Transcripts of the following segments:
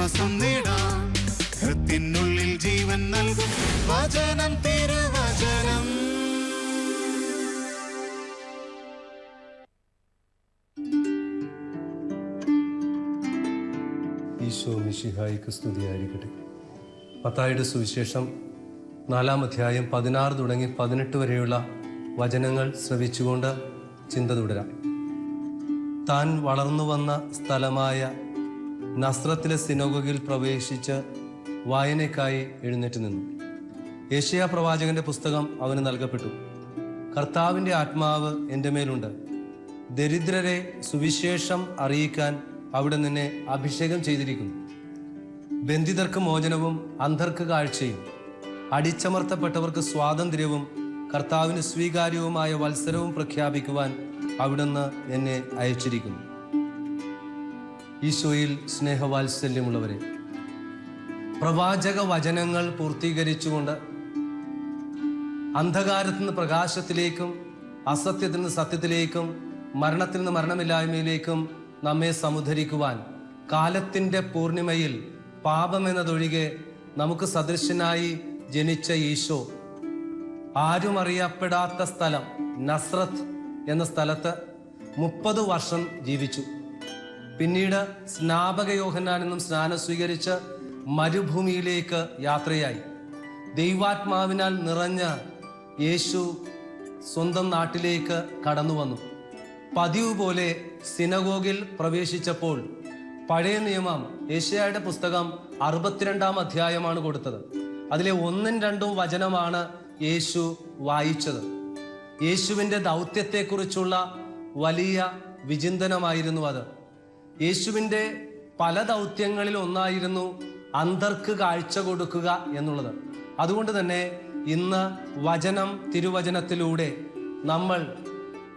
ആശ്വാസം നേടാം. ഹൃത്തിനുള്ളിൽ ജീവൻ നൽകും വചനം, തിരുവചനം. ഈശോ മിശിഹായിക്ക് സ്തുതിയായിരിക്കട്ടെ. മത്തായിയുടെ സുവിശേഷം 4-ാം അധ്യായം 16 തുടങ്ങി 18 വരെയുള്ള വചനങ്ങൾ ശ്രവിച്ചുകൊണ്ട് ചിന്ത തുടരാം. താൻ വളർന്നു വന്ന സ്ഥലമായ നസ്രത്തിലെ സിനഗോഗിൽ പ്രവേശിച്ച് വായനയ്ക്കായി എഴുന്നേറ്റ് നിന്നു. യെശയ്യാ പ്രവാചകന്റെ പുസ്തകം അവന് നൽകപ്പെട്ടു. കർത്താവിൻ്റെ ആത്മാവ് എൻ്റെ മേലുണ്ട്, ദരിദ്രരെ സുവിശേഷം അറിയിക്കാൻ അവിടെ നിന്നെ അഭിഷേകം ചെയ്തിരിക്കുന്നു. ബന്ധിതർക്ക് മോചനവും അന്ധർക്ക് കാഴ്ചയും അടിച്ചമർത്തപ്പെട്ടവർക്ക് സ്വാതന്ത്ര്യവും കർത്താവിന് സ്വീകാര്യവുമായ വത്സരവും പ്രഖ്യാപിക്കുവാൻ അവിടുന്ന് എന്നെ അയച്ചിരിക്കുന്നു. ഈശോയിൽ സ്നേഹവാത്സല്യമുള്ളവരെ, പ്രവാചക വചനങ്ങൾ പൂർത്തീകരിച്ചുകൊണ്ട് അന്ധകാരത്തിൽ നിന്ന് പ്രകാശത്തിലേക്കും അസത്യത്തിൽ നിന്ന് സത്യത്തിലേക്കും മരണത്തിൽ നിന്ന് മരണമില്ലായ്മയിലേക്കും നമ്മെ സമുദ്ധരിക്കുവാൻ കാലത്തിൻ്റെ പൂർണിമയിൽ പാപമെന്നതൊഴികെ നമുക്ക് സദൃശനായി ജനിച്ച ഈശോ ആരും അറിയപ്പെടാത്ത സ്ഥലം നസ്രത്ത് എന്ന സ്ഥലത്ത് 30 വർഷം ജീവിച്ചു. പിന്നീട് സ്നാപക യോഹന്നാൻ എന്നും സ്നാനം സ്വീകരിച്ച് മരുഭൂമിയിലേക്ക് യാത്രയായി. ദൈവാത്മാവിനാൽ നിറഞ്ഞ യേശു സ്വന്തം നാട്ടിലേക്ക് കടന്നു വന്നു. പതിവ് പോലെ സിനഗോഗിൽ പ്രവേശിച്ചപ്പോൾ പഴയ നിയമം യെശയ്യായുടെ പുസ്തകം 62-ാം അധ്യായമാണ് കൊടുത്തത്. അതിലെ 1-2 വചനമാണ് യേശു വായിച്ചത്. യേശുവിൻ്റെ ദൗത്യത്തെക്കുറിച്ചുള്ള വലിയ വിചിന്തനമായിരുന്നു അത്. യേശുവിൻ്റെ പല ദൗത്യങ്ങളിൽ ഒന്നായിരുന്നു അന്ധർക്ക് കാഴ്ച കൊടുക്കുക എന്നുള്ളത്. അതുകൊണ്ട് തന്നെ ഇന്ന് വചനം തിരുവചനത്തിലൂടെ നമ്മൾ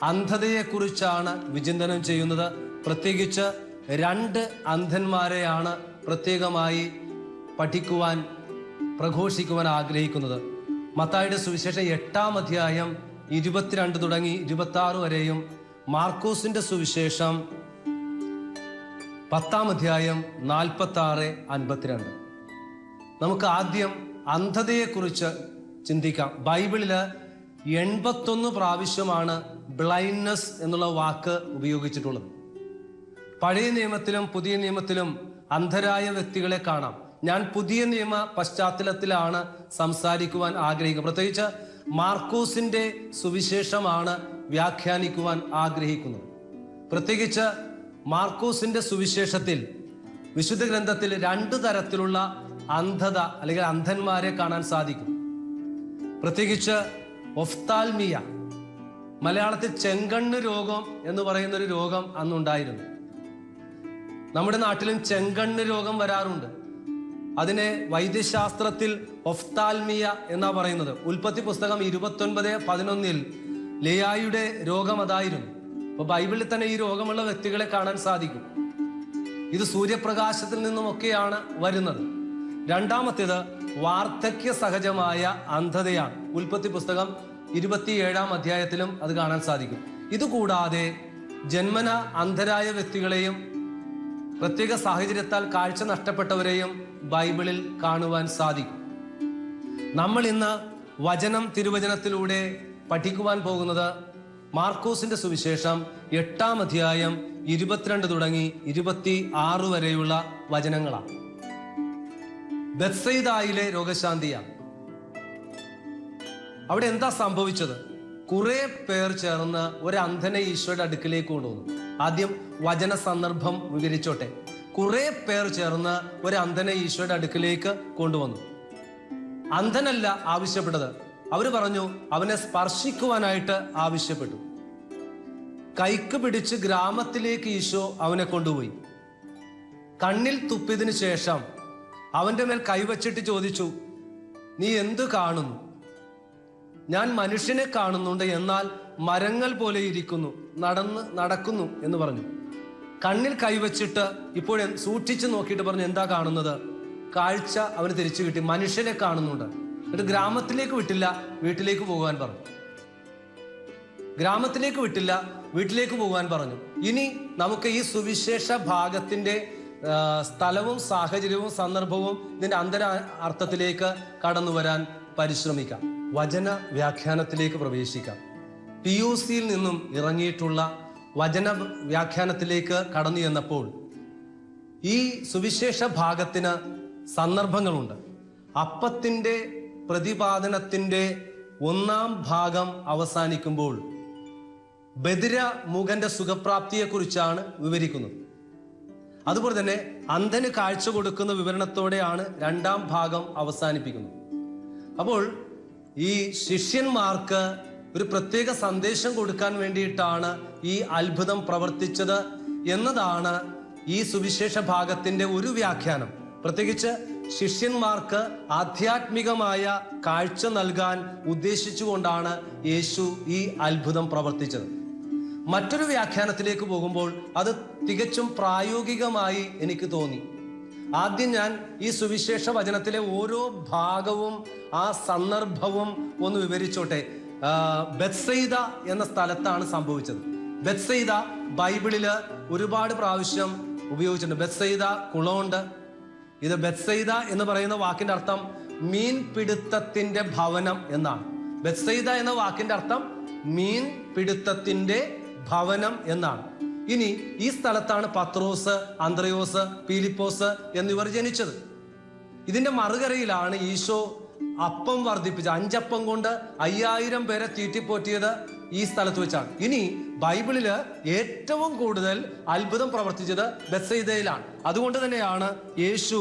അന്ധതയെക്കുറിച്ചാണ് വിചിന്തനം ചെയ്യുന്നത്. പ്രത്യേകിച്ച് 2 അന്ധന്മാരെയാണ് പ്രത്യേകമായി പഠിക്കുവാൻ പ്രഘോഷിക്കുവാൻ ആഗ്രഹിക്കുന്നത്. മത്തായിയുടെ സുവിശേഷം 8-ാം അധ്യായം 22 തുടങ്ങി 26 വരെയും മാർക്കോസിന്റെ സുവിശേഷം 10-ാം അധ്യായം 46-52. നമുക്ക് ആദ്യം അന്ധതയെക്കുറിച്ച് ചിന്തിക്കാം. ബൈബിളില് 81 പ്രാവശ്യമാണ് ബ്ലൈൻഡ്നെസ് എന്നുള്ള വാക്ക് ഉപയോഗിച്ചിട്ടുള്ളത്. പഴയ നിയമത്തിലും പുതിയ നിയമത്തിലും അന്ധരായ വ്യക്തികളെ കാണാം. ഞാൻ പുതിയ നിയമ പശ്ചാത്തലത്തിലാണ് സംസാരിക്കുവാൻ ആഗ്രഹിക്കുന്നത്. പ്രത്യേകിച്ച് മാർക്കോസിന്റെ സുവിശേഷമാണ് വ്യാഖ്യാനിക്കുവാൻ ആഗ്രഹിക്കുന്നത്. പ്രത്യേകിച്ച് മാർക്കോസിന്റെ സുവിശേഷത്തിൽ വിശുദ്ധ ഗ്രന്ഥത്തിൽ 2 തരത്തിലുള്ള അന്ധത അല്ലെങ്കിൽ അന്ധന്മാരെ കാണാൻ സാധിക്കും. പ്രത്യേകിച്ച് ഒഫ്താൽമിയ, മലയാളത്തിൽ ചെങ്കണ്ണ് രോഗം എന്ന് പറയുന്നൊരു രോഗം അന്നുണ്ടായിരുന്നു. നമ്മുടെ നാട്ടിലും ചെങ്കണ്ണ് രോഗം വരാറുണ്ട്. അതിനെ വൈദ്യശാസ്ത്രത്തിൽ ഒഫ്താൽമിയ എന്നാ പറയുന്നത്. ഉൽപ്പത്തി പുസ്തകം 29:11 ലേയായുടെ രോഗം അതായിരുന്നു. അപ്പൊ ബൈബിളിൽ തന്നെ ഈ രോഗമുള്ള വ്യക്തികളെ കാണാൻ സാധിക്കും. ഇത് സൂര്യപ്രകാശത്തിൽ നിന്നുമൊക്കെയാണ് വരുന്നത്. രണ്ടാമത്തേത് വാർദ്ധക്യ സഹജമായ അന്ധതയാണ്. ഉൽപ്പത്തി പുസ്തകം 27-ാം അധ്യായത്തിലും അത് കാണാൻ സാധിക്കും. ഇതുകൂടാതെ ജന്മന അന്ധരായ വ്യക്തികളെയും പ്രത്യേക സാഹചര്യത്താൽ കാഴ്ച നഷ്ടപ്പെട്ടവരെയും ബൈബിളിൽ കാണുവാൻ സാധിക്കും. നമ്മൾ ഇന്ന് വചനം തിരുവചനത്തിലൂടെ പഠിക്കുവാൻ പോകുന്നത് മാർക്കോസിന്റെ സുവിശേഷം 8-ാം അധ്യായം 22 തുടങ്ങി 26 വരെയുള്ള വചനങ്ങളാണ്. ബെത്സയിദായിലെ രോഗശാന്തിയാണ്. അവിടെ എന്താ സംഭവിച്ചത്? കുറെ പേർ ചേർന്ന് ഒരു അന്ധനെ ഈശോയുടെ അടുക്കിലേക്ക് കൊണ്ടുവന്നു. ആദ്യം വചന സന്ദർഭം വിവരിച്ചോട്ടെ. കുറെ പേർ ചേർന്ന് ഒരു അന്ധനെ ഈശോയുടെ അടുക്കിലേക്ക് കൊണ്ടുവന്നു. അന്ധനല്ല ആവശ്യപ്പെട്ടത്. അവര് പറഞ്ഞു അവനെ സ്പർശിക്കുവാനായിട്ട് ആവശ്യപ്പെട്ടു. കൈക്ക് പിടിച്ച് ഗ്രാമത്തിലേക്ക് ഈശോ അവനെ കൊണ്ടുപോയി. കണ്ണിൽ തുപ്പിയതിനു ശേഷം അവന്റെ മേൽ കൈവച്ചിട്ട് ചോദിച്ചു, നീ എന്തു കാണുന്നു? ഞാൻ മനുഷ്യനെ കാണുന്നുണ്ട്, എന്നാൽ മരങ്ങൾ പോലെ ഇരിക്കുന്നു, നടക്കുന്നു എന്ന് പറഞ്ഞു. കണ്ണിൽ കൈവച്ചിട്ട് ഇപ്പോൾ സൂക്ഷിച്ചു നോക്കിയിട്ട് പറഞ്ഞു, എന്താ കാണുന്നത്? കാഴ്ച അവന് തിരിച്ചു കിട്ടി, മനുഷ്യനെ കാണുന്നുണ്ട്. എന്നിട്ട് ഗ്രാമത്തിലേക്ക് വിട്ടില്ല, വീട്ടിലേക്ക് പോകാൻ പറഞ്ഞു. ഗ്രാമത്തിലേക്ക് വിട്ടില്ല, വീട്ടിലേക്ക് പോകാൻ പറഞ്ഞു. ഇനി നമുക്ക് ഈ സുവിശേഷ ഭാഗത്തിന്റെ സ്ഥലവും സാഹചര്യവും സന്ദർഭവും ഇതിന്റെ അർത്ഥത്തിലേക്ക് കടന്നു വരാൻ പരിശ്രമിക്കാം. വചന വ്യാഖ്യാനത്തിലേക്ക് പ്രവേശിക്കാം. PUCയിൽ നിന്നും ഇറങ്ങിയിട്ടുള്ള വചന വ്യാഖ്യാനത്തിലേക്ക് കടന്നു ചെന്നപ്പോൾ ഈ സുവിശേഷ ഭാഗത്തിന് സന്ദർഭങ്ങളുണ്ട്. അപ്പത്തിന്റെ പ്രതിപാദനത്തിന്റെ 1-ാം ഭാഗം അവസാനിക്കുമ്പോൾ ബദിര മൂകന്റെ സുഖപ്രാപ്തിയെക്കുറിച്ചാണ് വിവരിക്കുന്നത്. അതുപോലെ തന്നെ അന്ധന് കാഴ്ച കൊടുക്കുന്ന വിവരണത്തോടെയാണ് 2-ാം ഭാഗം അവസാനിപ്പിക്കുന്നത്. അപ്പോൾ ഈ ശിഷ്യന്മാർക്ക് ഒരു പ്രത്യേക സന്ദേശം കൊടുക്കാൻ വേണ്ടിയിട്ടാണ് ഈ അത്ഭുതം പ്രവർത്തിച്ചത് എന്നതാണ് ഈ സുവിശേഷ ഭാഗത്തിന്റെ ഒരു വ്യാഖ്യാനം. പ്രത്യേകിച്ച് ശിഷ്യന്മാർക്ക് ആധ്യാത്മികമായ കാഴ്ച നൽകാൻ ഉദ്ദേശിച്ചുകൊണ്ടാണ് യേശു ഈ അത്ഭുതം പ്രവർത്തിച്ചത്. മറ്റൊരു വ്യാഖ്യാനത്തിലേക്ക് പോകുമ്പോൾ അത് തികച്ചും പ്രായോഗികമായി എനിക്ക് തോന്നി. ആദ്യം ഞാൻ ഈ സുവിശേഷ വചനത്തിലെ ഓരോ ഭാഗവും ആ സന്ദർഭവും ഒന്ന് വിവരിച്ചോട്ടെ. ബെത്സയിദ എന്ന സ്ഥലത്താണ് സംഭവിച്ചത്. ബെത്സയിദ ബൈബിളില് ഒരുപാട് പ്രാവശ്യം ഉപയോഗിച്ചിട്ടുണ്ട്. ബെത്സയിദ കുളമുണ്ട്. ഇത് ബെത്സയിദ എന്ന് പറയുന്ന വാക്കിന്റെ അർത്ഥം മീൻ പിടുത്തത്തിന്റെ ഭവനം എന്നാണ്. ബെത്സയിദ എന്ന വാക്കിന്റെ അർത്ഥം മീൻ പിടുത്തത്തിന്റെ ഭവനം എന്നാണ്. ഇനി ഈ സ്ഥലത്താണ് പത്രോസ്, അന്ത്രയോസ്, പീലിപ്പോസ് എന്നിവർ ജനിച്ചത്. ഇതിന്റെ മറുകരയിലാണ് ഈശോ അപ്പം വർദ്ധിപ്പിച്ചത്. 5 അപ്പം കൊണ്ട് 5000 പേരെ തീറ്റിപ്പോറ്റിയത് ഈ സ്ഥലത്ത് വെച്ചാണ്. ഇനി ബൈബിളില് ഏറ്റവും കൂടുതൽ അത്ഭുതം പ്രവർത്തിച്ചത് ബെത്സയിദയിലാണ്. അതുകൊണ്ട് തന്നെയാണ് യേശു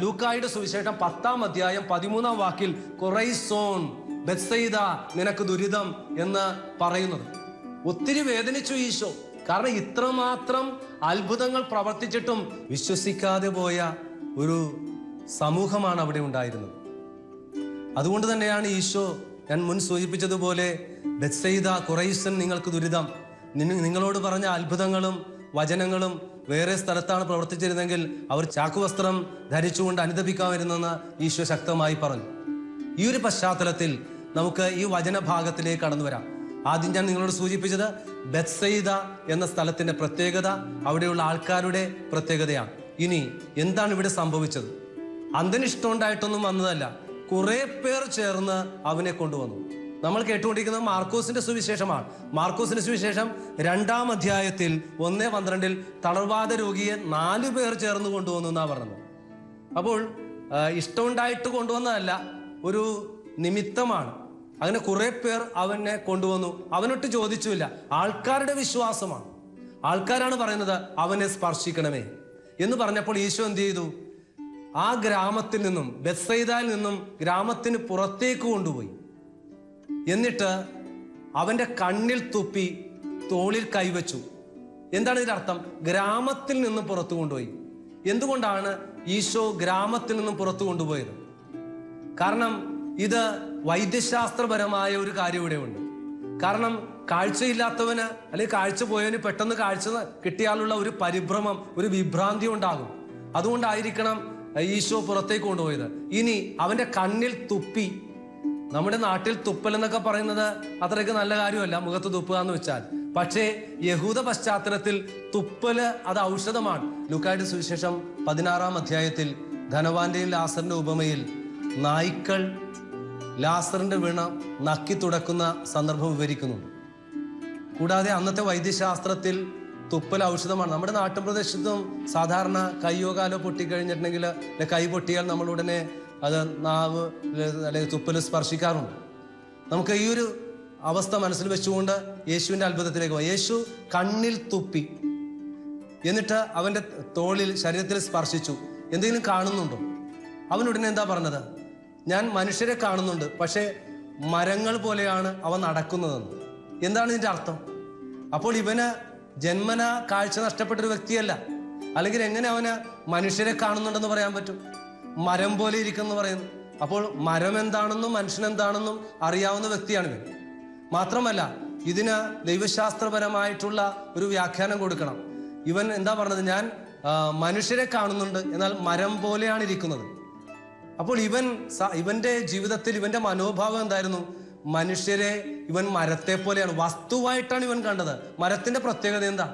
ലൂക്കായുടെ സുവിശേഷം 10-ാം അധ്യായം 13-ാം വാക്കിൽ കൊറൈസോൺ ബെത്സയിദ നിനക്ക് ദുരിതം എന്ന് പറയുന്നത്. ഒത്തിരി വേദനിച്ചു ഈശോ. കാരണം ഇത്രമാത്രം അത്ഭുതങ്ങൾ പ്രവർത്തിച്ചിട്ടും വിശ്വസിക്കാതെ പോയ ഒരു സമൂഹമാണ് അവിടെ ഉണ്ടായിരുന്നത്. അതുകൊണ്ട് തന്നെയാണ് ഈശോ ഞാൻ മുൻ സൂചിപ്പിച്ചതുപോലെ ബെത്സയിദ കൊറൈസൻ നിങ്ങൾക്ക് ദുരിതം, നിങ്ങളോട് പറഞ്ഞ അത്ഭുതങ്ങളും വചനങ്ങളും വേറെ സ്ഥലത്താണ് പ്രവർത്തിച്ചിരുന്നെങ്കിൽ അവർ ചാക്കുവസ്ത്രം ധരിച്ചുകൊണ്ട് അനുദപിക്കാമായിരുന്നെന്ന് ഈശോ ശക്തമായി പറഞ്ഞു. ഈ ഒരു പശ്ചാത്തലത്തിൽ നമുക്ക് ഈ വചനഭാഗത്തിലേക്ക് കടന്നു വരാം. ആദ്യം ഞാൻ നിങ്ങളോട് സൂചിപ്പിച്ചത് ബെത്സയിദ എന്ന സ്ഥലത്തിന്റെ പ്രത്യേകത, അവിടെയുള്ള ആൾക്കാരുടെ പ്രത്യേകതയാണ്. ഇനി എന്താണ് ഇവിടെ സംഭവിച്ചത്? അന്ധനിഷ്ടമുണ്ടായിട്ടൊന്നും വന്നതല്ല. കുറെ പേർ ചേർന്ന് അവനെ കൊണ്ടുവന്നു. നമ്മൾ കേട്ടുകൊണ്ടിരിക്കുന്നത് മാർക്കോസിന്റെ സുവിശേഷമാണ്. മാർക്കോസിന്റെ സുവിശേഷം 2-ാം അധ്യായത്തിൽ 1:12 തളർവാദ രോഗിയെ 4 പേർ ചേർന്ന് കൊണ്ടുവന്നു എന്നാ പറഞ്ഞത്. അപ്പോൾ ഇഷ്ടമുണ്ടായിട്ട് കൊണ്ടുവന്നതല്ല, ഒരു നിമിത്തമാണ്. അങ്ങനെ കുറെ പേർ അവനെ കൊണ്ടുവന്നു. അവനൊട്ട് ചോദിച്ചില്ല. ആൾക്കാരുടെ വിശ്വാസമാണ്. ആൾക്കാരാണ് പറയുന്നത് അവനെ സ്പർശിക്കണമേ എന്ന് പറഞ്ഞപ്പോൾ ഈശോ എന്ത് ചെയ്തു? ആ ഗ്രാമത്തിൽ നിന്നും, ബെത്സയിദയിൽ നിന്നും ഗ്രാമത്തിന് പുറത്തേക്ക് കൊണ്ടുപോയി. എന്നിട്ട് അവന്റെ കണ്ണിൽ തുപ്പി തോളിൽ കൈവച്ചു. എന്താണ് ഇതിന്റെ അർത്ഥം? ഗ്രാമത്തിൽ നിന്നും പുറത്തു കൊണ്ടുപോയി. എന്തുകൊണ്ടാണ് ഈശോ ഗ്രാമത്തിൽ നിന്നും പുറത്തു കൊണ്ടുപോയത്? കാരണം ഇത് വൈദ്യശാസ്ത്രപരമായ ഒരു കാര്യം ഇവിടെ ഉണ്ട്. കാരണം കാഴ്ചയില്ലാത്തവന് അല്ലെങ്കിൽ കാഴ്ച പോയവന് പെട്ടെന്ന് കാഴ്ച കിട്ടിയാലുള്ള ഒരു പരിഭ്രമം, ഒരു വിഭ്രാന്തി ഉണ്ടാകും. അതുകൊണ്ടായിരിക്കണം ഈശോ പുറത്തേക്ക് കൊണ്ടുപോയത്. ഇനി അവന്റെ കണ്ണിൽ തുപ്പി. നമ്മുടെ നാട്ടിൽ തുപ്പൽ എന്നൊക്കെ പറയുന്നത് അത്രയ്ക്ക് നല്ല കാര്യമല്ല, മുഖത്ത് തുപ്പുക എന്ന് വെച്ചാൽ. പക്ഷേ യഹൂദ പശ്ചാത്തലത്തിൽ തുപ്പല് അത് ഔഷധമാണ്. ലൂക്കായുടെ സുവിശേഷം 16-ാം അധ്യായത്തിൽ ധനവാന്റെയും ലാസറിന്റെ ഉപമയിൽ നായ്ക്കൾ ലാസറിന്റെ വീണ നക്കി തുടക്കുന്ന സന്ദർഭം വിവരിക്കുന്നുണ്ട്. കൂടാതെ അന്നത്തെ വൈദ്യശാസ്ത്രത്തിൽ തുപ്പൽ ഔഷധമാണ്. നമ്മുടെ നാട്ടുപ്രദേശത്തും സാധാരണ കയ്യോ കാലോ പൊട്ടിക്കഴിഞ്ഞിട്ടുണ്ടെങ്കിൽ, കൈ പൊട്ടിയാൽ നമ്മൾ ഉടനെ അത് നാവ് അല്ലെങ്കിൽ തുപ്പൽ സ്പർശിക്കാറുണ്ട്. നമുക്ക് ഈ ഒരു അവസ്ഥ മനസ്സിൽ വെച്ചുകൊണ്ട് യേശുവിന്റെ അത്ഭുതത്തിലേക്ക് പോകാം. യേശു കണ്ണിൽ തുപ്പി, എന്നിട്ട് അവന്റെ തോളിൽ, ശരീരത്തിൽ സ്പർശിച്ചു. എന്തെങ്കിലും കാണുന്നുണ്ടോ? അവനുടനെ എന്താ പറഞ്ഞത്? ഞാൻ മനുഷ്യരെ കാണുന്നുണ്ട്, പക്ഷേ മരങ്ങൾ പോലെയാണ് അവ നടക്കുന്നതെന്ന്. എന്താണ് ഇതിന്റെ അർത്ഥം? അപ്പോൾ ഇവന് ജന്മന കാഴ്ച നഷ്ടപ്പെട്ടൊരു വ്യക്തിയല്ല. അല്ലെങ്കിൽ എങ്ങനെ അവന് മനുഷ്യരെ കാണുന്നുണ്ടെന്ന് പറയാൻ പറ്റും? മരം പോലെ ഇരിക്കുന്നു പറയുന്നു. അപ്പോൾ മരം എന്താണെന്നും മനുഷ്യൻ എന്താണെന്നും അറിയാവുന്ന വ്യക്തിയാണ് ഇവൻ. മാത്രമല്ല ഇതിന് ദൈവശാസ്ത്രപരമായിട്ടുള്ള ഒരു വ്യാഖ്യാനം കൊടുക്കണം. ഇവൻ എന്താ പറഞ്ഞത്? ഞാൻ മനുഷ്യരെ കാണുന്നുണ്ട്, എന്നാൽ മരം പോലെയാണ് ഇരിക്കുന്നത്. അപ്പോൾ ഇവന്റെ ജീവിതത്തിൽ ഇവന്റെ മനോഭാവം എന്തായിരുന്നു? മനുഷ്യരെ ഇവൻ മരത്തെ പോലെയാണ്, വസ്തുവായിട്ടാണ് ഇവൻ കണ്ടത്. മരത്തിന്റെ പ്രത്യേകത എന്താ?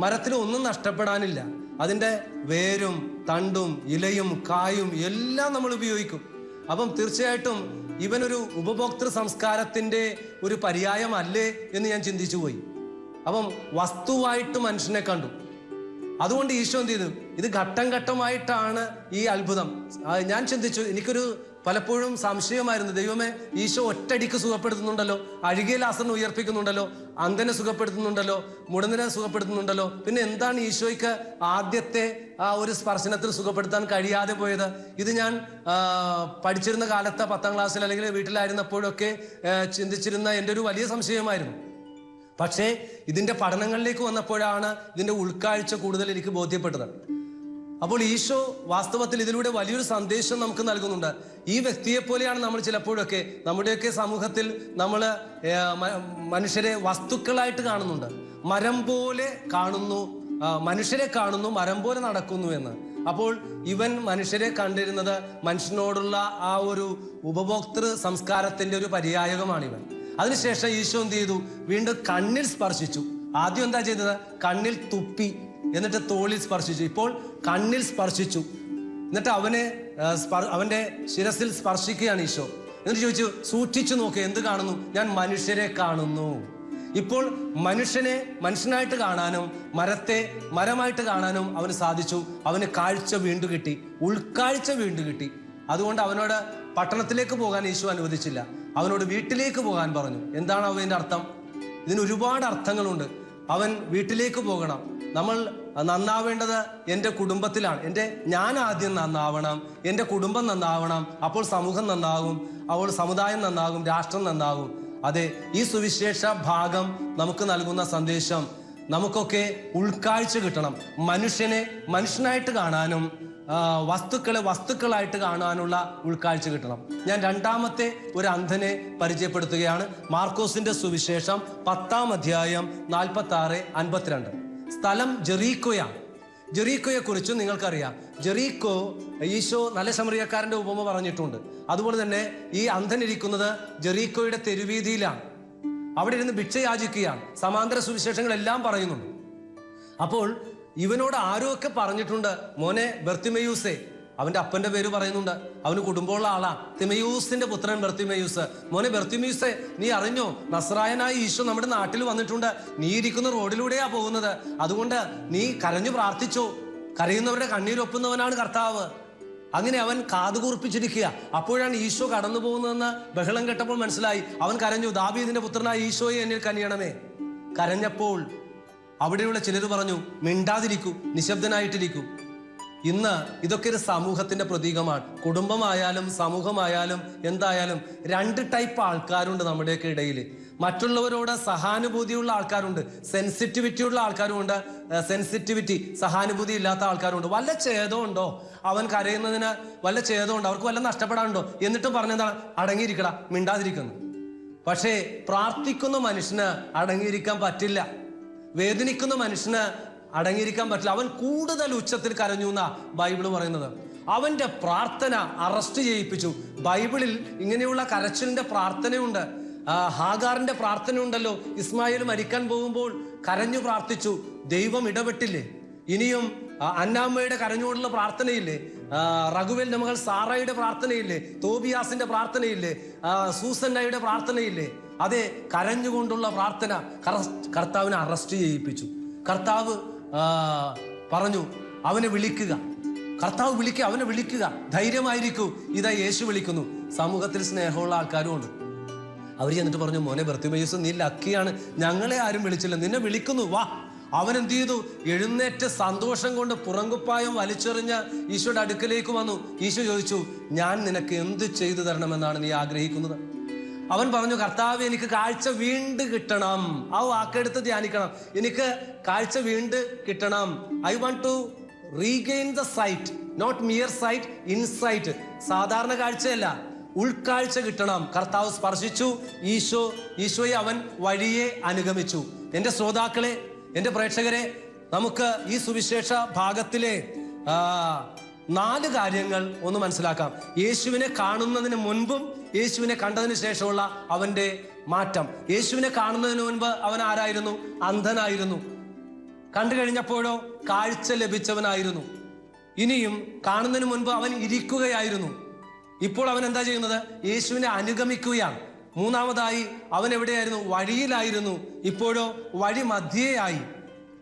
മരത്തിൽ ഒന്നും നഷ്ടപ്പെടാനില്ല. അതിൻ്റെ വേരും തണ്ടും ഇലയും കായും എല്ലാം നമ്മൾ ഉപയോഗിക്കും. അപ്പം തീർച്ചയായിട്ടും ഇവനൊരു ഉപഭോക്തൃ സംസ്കാരത്തിൻ്റെ ഒരു പര്യായമല്ലേ എന്ന് ഞാൻ ചിന്തിച്ചു പോയി. അപ്പം വസ്തുവായിട്ട് മനുഷ്യനെ കണ്ടു. അതുകൊണ്ട് ഈശോ എന്ത് ചെയ്തു? ഇത് ഘട്ടം ഘട്ടമായിട്ടാണ് ഈ അത്ഭുതം. ഞാൻ ചിന്തിച്ചു, എനിക്കൊരു പലപ്പോഴും സംശയമായിരുന്നു, ദൈവമേ, ഈശോ ഒറ്റയടിക്ക് സുഖപ്പെടുത്തുന്നുണ്ടല്ലോ, അഴുകിയ ലാസറിനെ ഉയർപ്പിക്കുന്നുണ്ടല്ലോ, അന്ധനെ സുഖപ്പെടുത്തുന്നുണ്ടല്ലോ, മുടന്തനെ സുഖപ്പെടുത്തുന്നുണ്ടല്ലോ, പിന്നെ എന്താണ് ഈശോയ്ക്ക് ആദ്യത്തെ ആ ഒരു സ്പർശനത്തിൽ സുഖപ്പെടുത്താൻ കഴിയാതെ പോയത്? ഇത് ഞാൻ പഠിച്ചിരുന്ന കാലത്ത് 10ാം ക്ലാസ്സിൽ അല്ലെങ്കിൽ വീട്ടിലായിരുന്നപ്പോഴൊക്കെ ചിന്തിച്ചിരുന്ന എൻ്റെ ഒരു വലിയ സംശയമായിരുന്നു. പക്ഷേ ഇതിൻ്റെ പഠനങ്ങളിലേക്ക് വന്നപ്പോഴാണ് ഇതിൻ്റെ ഉൾക്കാഴ്ച കൂടുതൽ എനിക്ക് ബോധ്യപ്പെട്ടത്. അപ്പോൾ ഈശോ വാസ്തവത്തിൽ ഇതിലൂടെ വലിയൊരു സന്ദേശം നമുക്ക് നൽകുന്നുണ്ട്. ഈ വ്യക്തിയെ പോലെയാണ് നമ്മൾ ചിലപ്പോഴൊക്കെ നമ്മുടെയൊക്കെ സമൂഹത്തിൽ നമ്മൾ മനുഷ്യരെ വസ്തുക്കളായിട്ട് കാണുന്നുണ്ട്. മരം പോലെ കാണുന്നു, മനുഷ്യരെ കാണുന്നു, മരം പോലെ നടക്കുന്നു എന്ന്. അപ്പോൾ ഇവൻ മനുഷ്യരെ കണ്ടിരുന്നത് മനുഷ്യനോടുള്ള ആ ഒരു ഉപഭോക്തൃ സംസ്കാരത്തിന്റെ ഒരു പര്യായകമാണിവൻ. അതിനുശേഷം ഈശോ എന്ത് ചെയ്തു? വീണ്ടും കണ്ണിൽ സ്പർശിച്ചു. ആദ്യം എന്താ ചെയ്തത്? കണ്ണിൽ തുപ്പി, എന്നിട്ട് തോളിൽ സ്പർശിച്ചു. ഇപ്പോൾ കണ്ണിൽ സ്പർശിച്ചു, എന്നിട്ട് അവന്റെ ശിരസിൽ സ്പർശിക്കുകയാണ് ഈശോ. എന്നിട്ട് ചോദിച്ചു, സൂക്ഷിച്ചു നോക്ക്, എന്ത് കാണുന്നു? ഞാൻ മനുഷ്യരെ കാണുന്നു. ഇപ്പോൾ മനുഷ്യനെ മനുഷ്യനായിട്ട് കാണാനും മരത്തെ മരമായിട്ട് കാണാനും അവന് സാധിച്ചു. അവന് കാഴ്ച വീണ്ടും കിട്ടി, ഉൾക്കാഴ്ച വീണ്ടും കിട്ടി. അതുകൊണ്ട് അവനോട് പട്ടണത്തിലേക്ക് പോകാൻ ഈശോ അനുവദിച്ചില്ല, അവനോട് വീട്ടിലേക്ക് പോകാൻ പറഞ്ഞു. എന്താണ് അവന്റെ അർത്ഥം? ഇതിന് ഒരുപാട് അർത്ഥങ്ങളുണ്ട്. അവൻ വീട്ടിലേക്ക് പോകണം. നമ്മൾ നന്നാവേണ്ടത് എൻ്റെ കുടുംബത്തിലാണ്. ഞാൻ ആദ്യം നന്നാവണം, എൻ്റെ കുടുംബം നന്നാവണം, അപ്പോൾ സമൂഹം നന്നാകും, അപ്പോൾ സമുദായം നന്നാകും, രാഷ്ട്രം നന്നാകും. അതെ, ഈ സുവിശേഷ ഭാഗം നമുക്ക് നൽകുന്ന സന്ദേശം നമുക്കൊക്കെ ഉൾക്കാഴ്ച കിട്ടണം. മനുഷ്യനെ മനുഷ്യനായിട്ട് കാണാനും വസ്തുക്കളെ വസ്തുക്കളായിട്ട് കാണാനുള്ള ഉൾക്കാഴ്ച കിട്ടണം. ഞാൻ രണ്ടാമത്തെ ഒരു അന്ധനെ പരിചയപ്പെടുത്തുകയാണ്. മാർക്കോസിന്റെ സുവിശേഷം 10ാം അധ്യായം 46-52. സ്ഥലം ജെറീക്കോയാണ്. ജെറീക്കോയെ കുറിച്ച് നിങ്ങൾക്കറിയാം. ജെറീക്കോ, ഈശോ നല്ല ശമറിയക്കാരന്റെ ഉപമ പറഞ്ഞിട്ടുണ്ട്. അതുപോലെ തന്നെ ഈ അന്ധൻ ഇരിക്കുന്നത് ജെറീക്കോയുടെ തെരുവീതിയിലാണ്. അവിടെ ഇരുന്ന് ഭിക്ഷ യാചിക്കുകയാണ്. സമാന്തര സുവിശേഷങ്ങളെല്ലാം പറയുന്നുണ്ട്. അപ്പോൾ ഇവനോട് ആരൊക്കെ പറഞ്ഞിട്ടുണ്ട്, മോനെ ബർത്തിമയൂസേ, അവന്റെ അപ്പന്റെ പേര് പറയുന്നുണ്ട്, അവന് കുടുംബമുള്ള ആളാ, തിമയൂസിന്റെ പുത്രൻ ബർത്തിമയൂസ്. മോനെ ബർത്തിമയൂസേ, നീ അറിഞ്ഞോ, നസ്രായനായ ഈശോ നമ്മുടെ നാട്ടിൽ വന്നിട്ടുണ്ട്, നീ ഇരിക്കുന്ന റോഡിലൂടെയാ പോകുന്നത്, അതുകൊണ്ട് നീ കരഞ്ഞു പ്രാർത്ഥിച്ചോ, കരയുന്നവരുടെ കണ്ണീരൊപ്പുന്നവനാണ് കർത്താവ്. അങ്ങനെ അവൻ കാതുകൂർപ്പിച്ചിരിക്കുക. അപ്പോഴാണ് ഈശോ കടന്നു പോകുന്നതെന്ന് ബഹളം കേട്ടപ്പോൾ മനസ്സിലായി. അവൻ കരഞ്ഞു, ദാവീദിന്റെ പുത്രനായ ഈശോയെ എന്നിൽ കനിയണമേ. കരഞ്ഞപ്പോൾ അവിടെയുള്ള ചിലർ പറഞ്ഞു, മിണ്ടാതിരിക്കൂ, നിശബ്ദനായിട്ടിരിക്കൂ. ഇന്ന് ഇതൊക്കെ ഒരു സമൂഹത്തിന്റെ പ്രതീകമാണ്. കുടുംബമായാലും സമൂഹമായാലും എന്തായാലും 2 ടൈപ്പ് ആൾക്കാരുണ്ട് നമ്മുടെയൊക്കെ ഇടയിൽ. മറ്റുള്ളവരോട് സഹാനുഭൂതിയുള്ള ആൾക്കാരുണ്ട്, സെൻസിറ്റിവിറ്റി ഉള്ള ആൾക്കാരുമുണ്ട്, സഹാനുഭൂതി ഇല്ലാത്ത ആൾക്കാരുണ്ട്. വല്ല ഛേദമുണ്ടോ അവൻ കരയുന്നതിന്? വല്ല ഛേദമുണ്ടോ? അവർക്ക് വല്ല നഷ്ടപ്പെടാനുണ്ടോ? എന്നിട്ടും പറഞ്ഞെന്താണ്? അടങ്ങിയിരിക്കടാ, മിണ്ടാതിരിക്കുന്നു. പക്ഷേ പ്രാർത്ഥിക്കുന്ന മനുഷ്യന് അടങ്ങിയിരിക്കാൻ പറ്റില്ല. വേദനിക്കുന്ന മനുഷ്യന് അടങ്ങിയിരിക്കാൻ പറ്റില്ല. അവൻ കൂടുതൽ ഉച്ചത്തിൽ കരഞ്ഞു എന്നാ ബൈബിള് പറയുന്നത്. അവന്റെ പ്രാർത്ഥന അറസ്റ്റ് ചെയ്യിപ്പിച്ചു. ബൈബിളിൽ ഇങ്ങനെയുള്ള കരച്ചിലിന്റെ പ്രാർത്ഥനയുണ്ട്. ഹാഗാറിന്റെ പ്രാർത്ഥന ഉണ്ടല്ലോ, ഇസ്മായിൽ മരിക്കാൻ പോകുമ്പോൾ കരഞ്ഞു പ്രാർത്ഥിച്ചു, ദൈവം ഇടപെട്ടില്ലേ. ഇനിയും അന്നാമ്മയുടെ കരഞ്ഞുകൊണ്ടുള്ള പ്രാർത്ഥനയില്ലേ, റഘുവേലിന്റെ മകൾ സാറയുടെ പ്രാർത്ഥനയില്ലേ, തോബിയാസിന്റെ പ്രാർത്ഥനയില്ലേ, സൂസന്നയുടെ പ്രാർത്ഥനയില്ലേ. അതെ, കരഞ്ഞുകൊണ്ടുള്ള പ്രാർത്ഥന കർത്താവിനെ അറസ്റ്റ് ചെയ്യിപ്പിച്ചു. കർത്താവ് പറഞ്ഞു, അവനെ വിളിക്കുക. കർത്താവ് വിളിക്കുക, അവനെ വിളിക്കുക, ധൈര്യമായിരിക്കൂ, ഇതാ യേശു വിളിക്കുന്നു. സമൂഹത്തിൽ സ്നേഹമുള്ള ആൾക്കാരും ഉണ്ട്. അവർ ചെന്നിട്ട് പറഞ്ഞു, മോനെ ബർത്തിമയൂസ്, നീ ലക്കിയാണ്, ഞങ്ങളെ ആരും വിളിച്ചില്ല, നിന്നെ വിളിക്കുന്നു, വാ. അവൻ എന്ത് ചെയ്തു? എഴുന്നേറ്റ് സന്തോഷം കൊണ്ട് പുറങ്കുപ്പായം വലിച്ചെറിഞ്ഞ് ഈശോയുടെ അടുക്കലേക്ക് വന്നു. ഈശോ ചോദിച്ചു, ഞാൻ നിനക്ക് എന്ത് ചെയ്തു തരണമെന്നാണ് നീ ആഗ്രഹിക്കുന്നത്? അവൻ പറഞ്ഞു, കർത്താവ്, എനിക്ക് കാഴ്ച വീണ്ടും കിട്ടണം. ആ വാക്കെടുത്ത് ധ്യാനിക്കണം. എനിക്ക് കാഴ്ച വീണ്ടും കിട്ടണം. I want to regain the sight, not mere sight, insight. സാധാരണ കാഴ്ചയല്ല, ഉൾക്കാഴ്ച കിട്ടണം. കർത്താവ് സ്പർശിച്ചു. ഈശോയെ അവൻ വഴിയെ അനുഗമിച്ചു. എൻ്റെ ശ്രോതാക്കളെ, എൻ്റെ പ്രേക്ഷകരെ, നമുക്ക് ഈ സുവിശേഷ ഭാഗത്തിലെ 4 കാര്യങ്ങൾ ഒന്ന് മനസ്സിലാക്കാം. യേശുവിനെ കാണുന്നതിന് മുൻപും യേശുവിനെ കണ്ടതിന് ശേഷമുള്ള അവന്റെ മാറ്റം. യേശുവിനെ കാണുന്നതിന് മുൻപ് അവൻ ആരായിരുന്നു? അന്ധനായിരുന്നു. കണ്ടു കഴിഞ്ഞപ്പോഴോ കാഴ്ച ലഭിച്ചവനായിരുന്നു. ഇനിയും കാണുന്നതിന് മുൻപ് അവൻ ഇരിക്കുകയായിരുന്നു. ഇപ്പോൾ അവൻ എന്താ ചെയ്യുന്നത്? യേശുവിനെ അനുഗമിക്കുകയാണ്. മൂന്നാമതായി അവൻ എവിടെയായിരുന്നു? വഴിയിലായിരുന്നു. ഇപ്പോഴോ വഴി മധ്യേയായി.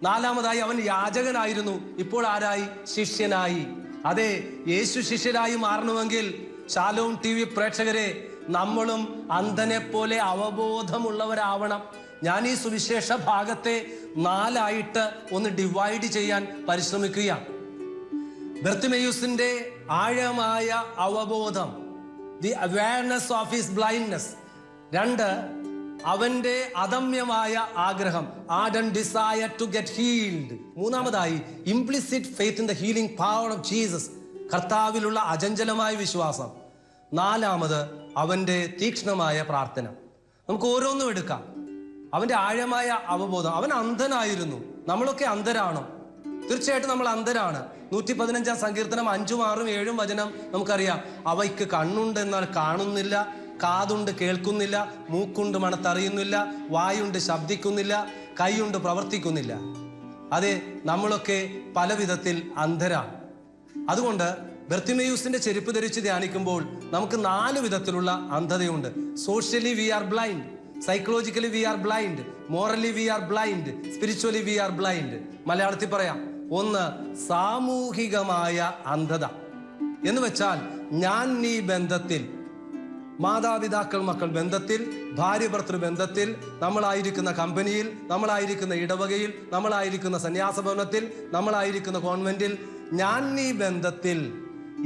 നാലാമതായി അവൻ യാചകനായിരുന്നു. ഇപ്പോൾ ആരായി? ശിഷ്യനായി. അതെ, യേശു ശിഷ്യരായി മാറണമെങ്കിൽ ശാലോം TV പ്രേക്ഷകരെ, നമ്മളും അന്ധനെ പോലെ അവബോധമുള്ളവരാവണം. ഞാൻ ഈ സുവിശേഷ ഭാഗത്തെ 4ആയിട്ട് ഒന്ന് ഡിവൈഡ് ചെയ്യാൻ പരിശ്രമിക്കുകയാണ്. ബർത്തിമേയുസിന്റെ ആഴമായ അവബോധം, the awareness of his blindness. 2, അവന്റെ അദമ്യമായ ആഗ്രഹം, ardent desire to get healed. മൂന്നാമതായി implicit faith in the healing power of Jesus, കർത്താവിലുള്ള അചഞ്ചലമായ വിശ്വാസം. 4, അവന്റെ തീക്ഷ്ണമായ പ്രാർത്ഥന. നമുക്ക് ഓരോന്നും എടുക്കാം. അവന്റെ ആഴമായ അവബോധം. അവൻ അന്ധനായിരുന്നു. നമ്മളൊക്കെ അന്ധരാണോ? തീർച്ചയായിട്ടും നമ്മൾ അന്ധരാണ്. 115 സങ്കീർത്തനം 5, 6, 7 വചനം നമുക്കറിയാം. അവയ്ക്ക് കണ്ണുണ്ട് എന്നാൽ കാണുന്നില്ല, കാതുണ്ട് കേൾക്കുന്നില്ല, മൂക്കുണ്ട് മണത്തറിയുന്നില്ല, വായുണ്ട് ശബ്ദിക്കുന്നില്ല, കൈയുണ്ട് പ്രവർത്തിക്കുന്നില്ല. അതെ, നമ്മളൊക്കെ പല വിധത്തിൽ അന്ധരാണ്. അതുകൊണ്ട് ബർത്തിമേയുസിന്റെ ചെരുപ്പ് ധരിച്ച് ധ്യാനിക്കുമ്പോൾ നമുക്ക് 4 വിധത്തിലുള്ള അന്ധതയുണ്ട്. Socially we are blind, psychologically we are blind, morally we are blind, spiritually we are blind. മലയാളത്തിൽ പറയാം. 1, സാമൂഹികമായ അന്ധത എന്ന് വെച്ചാൽ ഞാൻ നീ ബന്ധത്തിൽ, മാതാപിതാക്കൾ മക്കൾ ബന്ധത്തിൽ, ഭാര്യ ഭർത്തൃ ബന്ധത്തിൽ, നമ്മളായിരിക്കുന്ന കമ്പനിയിൽ, നമ്മളായിരിക്കുന്ന ഇടവകയിൽ, നമ്മളായിരിക്കുന്ന സന്യാസഭവനത്തിൽ, നമ്മളായിരിക്കുന്ന കോൺവെന്റിൽ, ഞാൻ നീ ബന്ധത്തിൽ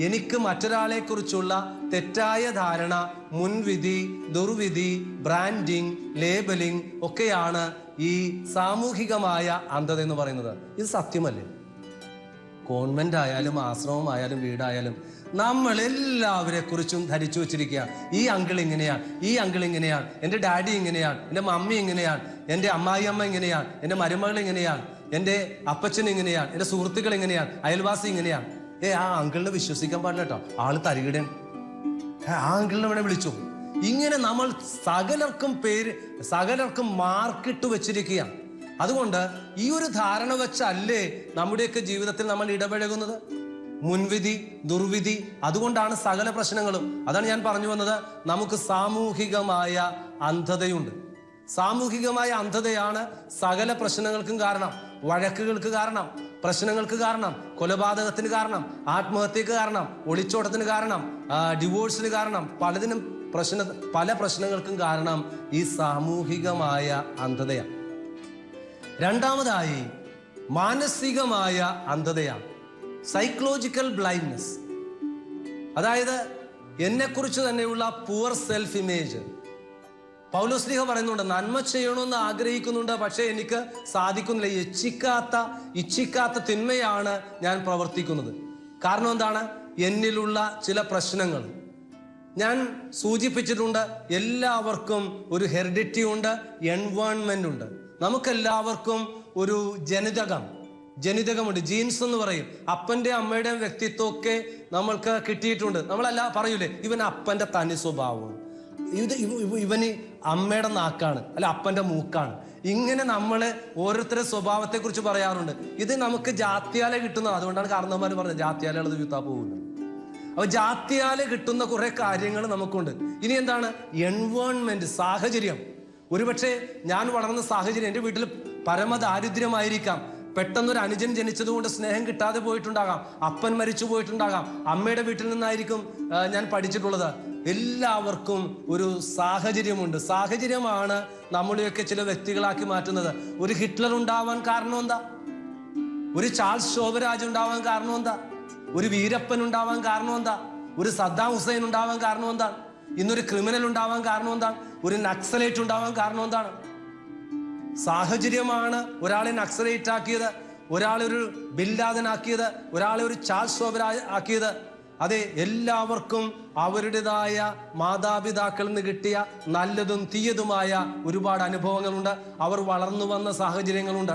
എനിക്ക് മറ്റൊരാളെ കുറിച്ചുള്ള തെറ്റായ ധാരണ, മുൻവിധി, ദുർവിധി, ബ്രാൻഡിങ്, ലേബലിംഗ് ഒക്കെയാണ് ഈ സാമൂഹികമായ അന്ധത എന്ന് പറയുന്നത്. ഇത് സത്യമല്ലേ? കോൺവെന്റ് ആയാലും ആശ്രമമായാലും വീടായാലും നമ്മൾ എല്ലാവരെ കുറിച്ചും ധരിച്ചു വെച്ചിരിക്കുക. ഈ അങ്കിൾ ഇങ്ങനെയാണ്, ഈ അങ്കിൾ ഇങ്ങനെയാണ്, എൻ്റെ ഡാഡി ഇങ്ങനെയാണ്, എൻ്റെ മമ്മി ഇങ്ങനെയാണ്, എൻ്റെ അമ്മായിയമ്മ ഇങ്ങനെയാണ്, എൻ്റെ മരുമകൾ ഇങ്ങനെയാണ്, എൻ്റെ അപ്പച്ചൻ ഇങ്ങനെയാണ്, എൻ്റെ സുഹൃത്തുക്കൾ ഇങ്ങനെയാണ്, അയൽവാസി ഇങ്ങനെയാണ്. ആ അങ്കിളിനെ വിശ്വസിക്കാൻ പാടില്ല കേട്ടോ, ആള് തരികിടൻ, ആ അങ്കിളിനെ വേണേ വിളിച്ചു. ഇങ്ങനെ നമ്മൾ സകലർക്കും മാർക്കിട്ട് വെച്ചിരിക്കുക. അതുകൊണ്ട് ഈ ഒരു ധാരണ വെച്ചല്ലേ നമ്മുടെയൊക്കെ ജീവിതത്തിൽ നമ്മൾ ഇടപഴകുന്നത്. മുൻവിധി, ദുർവിധി, അതുകൊണ്ടാണ് സകല പ്രശ്നങ്ങളും. അതാണ് ഞാൻ പറഞ്ഞു വന്നത്, നമുക്ക് സാമൂഹികമായ അന്ധതയുണ്ട്. സാമൂഹികമായ അന്ധതയാണ് സകല പ്രശ്നങ്ങൾക്കും കാരണം. വഴക്കുകൾക്ക് കാരണം, പ്രശ്നങ്ങൾക്ക് കാരണം, കൊലപാതകത്തിന് കാരണം, ആത്മഹത്യക്ക് കാരണം, ഒളിച്ചോട്ടത്തിന് കാരണം, ഡിവോഴ്സിന് കാരണം, പല പ്രശ്നങ്ങൾക്കും കാരണം ഈ സാമൂഹികമായ അന്ധതയാണ്. രണ്ടാമതായി മാനസികമായ അന്ധതയാണ്, സൈക്കോളജിക്കൽ ബ്ലൈൻഡ്നെസ്. അതായത് എന്നെക്കുറിച്ച് തന്നെയുള്ള പുവർ സെൽഫ് ഇമേജ്. പൗലോസ്ലീഹ പറയുന്നുണ്ട്, നന്മ ചെയ്യണമെന്ന് ആഗ്രഹിക്കുന്നുണ്ട്, പക്ഷെ എനിക്ക് സാധിക്കുന്നില്ല. ഇച്ഛിക്കാത്ത തിന്മയാണ് ഞാൻ പ്രവർത്തിക്കുന്നത്. കാരണം എന്താണ്? എന്നിലുള്ള ചില പ്രശ്നങ്ങൾ. ഞാൻ സൂചിപ്പിച്ചിട്ടുണ്ട്, എല്ലാവർക്കും ഒരു ഹെറിഡിറ്റി ഉണ്ട്, എൻവയോൺമെന്റ് ഉണ്ട്. നമുക്കെല്ലാവർക്കും ഒരു ജനിതകമുണ്ട്, ജീൻസ് എന്ന് പറയും. അപ്പന്റെ അമ്മയുടെയും വ്യക്തിത്വമൊക്കെ നമ്മൾക്ക് കിട്ടിയിട്ടുണ്ട്. നമ്മളല്ല പറയൂലേ, ഇവൻ അപ്പന്റെ തനി സ്വഭാവമാണ്, ഇവന് അമ്മയുടെ നാക്കാണ്, അല്ല അപ്പന്റെ മൂക്കാണ്. ഇങ്ങനെ നമ്മൾ ഓരോരുത്തരുടെ സ്വഭാവത്തെ കുറിച്ച് പറയാറുണ്ട്. ഇത് നമുക്ക് ജാത്യാല കിട്ടുന്നത്. അതുകൊണ്ടാണ് കാരണവന്മാർ പറഞ്ഞത് ജാത്യാലുള്ളത് വീത്താ പോകുന്നത്. അപ്പൊ ജാത്യാല കിട്ടുന്ന കുറെ കാര്യങ്ങൾ നമുക്കുണ്ട്. ഇനി എന്താണ്? എൻവയോൺമെന്റ്, സാഹചര്യം. ഒരുപക്ഷെ ഞാൻ വളർന്ന സാഹചര്യം, എൻ്റെ വീട്ടിൽ പരമദാരിദ്ര്യമായിരിക്കാം. പെട്ടെന്നൊരു അനുജൻ ജനിച്ചതുകൊണ്ട് സ്നേഹം കിട്ടാതെ പോയിട്ടുണ്ടാകാം, അപ്പൻ മരിച്ചു പോയിട്ടുണ്ടാകാം, അമ്മയുടെ വീട്ടിൽ നിന്നായിരിക്കും ഞാൻ പഠിച്ചിട്ടുള്ളത്. എല്ലാവർക്കും ഒരു സാഹചര്യമുണ്ട്. സാഹചര്യമാണ് നമ്മളെയൊക്കെ ചില വ്യക്തികളാക്കി മാറ്റുന്നത്. ഒരു ഹിറ്റ്ലർ ഉണ്ടാവാൻ കാരണം എന്താ? ഒരു ചാൾസ് ശോഭരാജ് ഉണ്ടാവാൻ കാരണം എന്താ? ഒരു വീരപ്പൻ ഉണ്ടാവാൻ കാരണം എന്താ? ഒരു സദ്ദാം ഹുസൈൻ ഉണ്ടാവാൻ കാരണം എന്താണ്? ഇന്നൊരു ക്രിമിനൽ ഉണ്ടാവാൻ കാരണം എന്താണ്? ഒരു നക്സലേറ്റ് ഉണ്ടാവാൻ കാരണം എന്താണ്? സാഹചര്യമാണ് ഒരാളെ നക്സലേറ്റ് ആക്കിയത്, ഒരാളെ ഒരു ബില്ലാദനാക്കിയത്, ഒരാളെ ഒരു ചാൾസ് ശോഭരാജ് ആക്കിയത്. അതെ, എല്ലാവർക്കും അവരുടേതായ മാതാപിതാക്കളിൽ നിന്ന് കിട്ടിയ നല്ലതും തീയതുമായ ഒരുപാട് അനുഭവങ്ങളുണ്ട്. അവർ വളർന്നു വന്ന സാഹചര്യങ്ങളുണ്ട്.